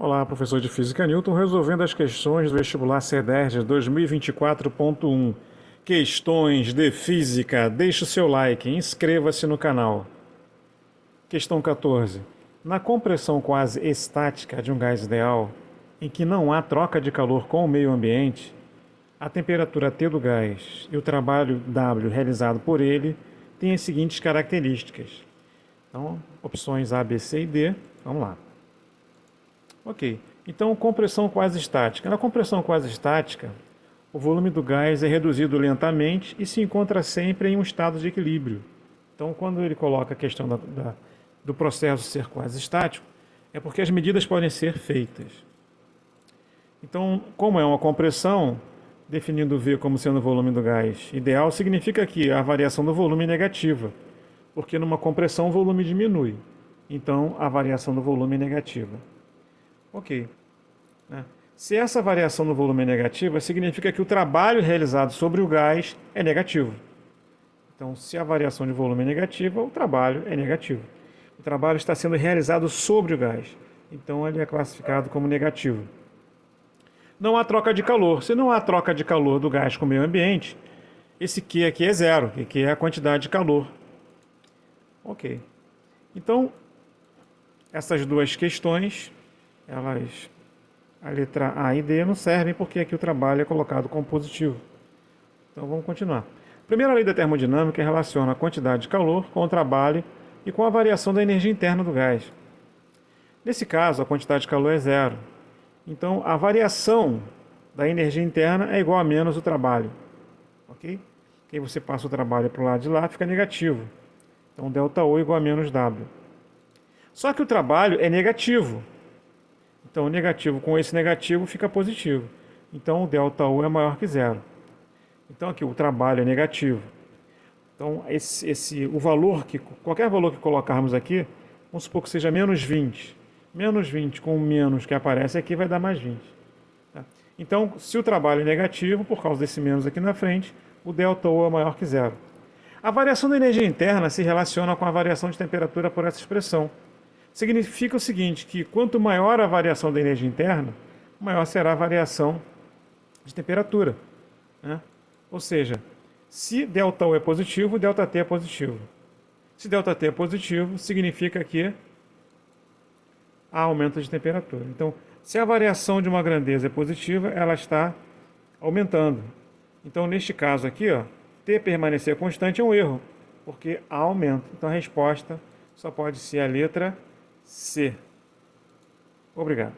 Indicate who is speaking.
Speaker 1: Olá, professor de Física Newton, resolvendo as questões do vestibular CEDERJ 2024.1. Questões de Física. Deixe o seu like e inscreva-se no canal. Questão 14. Na compressão quase estática de um gás ideal, em que não há troca de calor com o meio ambiente, a temperatura T do gás e o trabalho W realizado por ele têm as seguintes características. Então, opções A, B, C e D. Vamos lá. Ok, então compressão quase estática. Na compressão quase estática, o volume do gás é reduzido lentamente e se encontra sempre em um estado de equilíbrio. Então, quando ele coloca a questão do processo ser quase estático, é porque as medidas podem ser feitas. Então, como é uma compressão, definindo V como sendo o volume do gás ideal, significa que a variação do volume é negativa, porque numa compressão o volume diminui. Então, a variação do volume é negativa. Ok. Se essa variação no volume é negativa, significa que o trabalho realizado sobre o gás é negativo. Então, se a variação de volume é negativa, o trabalho é negativo. O trabalho está sendo realizado sobre o gás. Então, ele é classificado como negativo. Não há troca de calor. Se não há troca de calor do gás com o meio ambiente, esse Q aqui é zero, que é a quantidade de calor. Ok. Então, essas duas questões, a letra A e D não servem porque aqui o trabalho é colocado como positivo. Então vamos continuar. A primeira lei da termodinâmica relaciona a quantidade de calor com o trabalho e com a variação da energia interna do gás. Nesse caso, a quantidade de calor é zero. Então a variação da energia interna é igual a menos o trabalho. Ok? Aí você passa o trabalho para o lado de lá, fica negativo. Então ΔO igual a menos W. Só que o trabalho é negativo. Então, o negativo com esse negativo fica positivo. Então, o ΔU é maior que zero. Então, aqui o trabalho é negativo. Então, o valor qualquer valor que colocarmos aqui, vamos supor que seja menos 20. Menos 20 com o menos que aparece aqui vai dar mais 20. Tá? Então, se o trabalho é negativo, por causa desse menos aqui na frente, o ΔU é maior que zero. A variação da energia interna se relaciona com a variação de temperatura por essa expressão. Significa o seguinte, que quanto maior a variação da energia interna, maior será a variação de temperatura. Né? Ou seja, se ΔU é positivo, ΔT é positivo. Se ΔT é positivo, significa que há aumento de temperatura. Então, se a variação de uma grandeza é positiva, ela está aumentando. Então, neste caso aqui, T permanecer constante é um erro, porque há aumento. Então, a resposta só pode ser a letra C. Obrigado.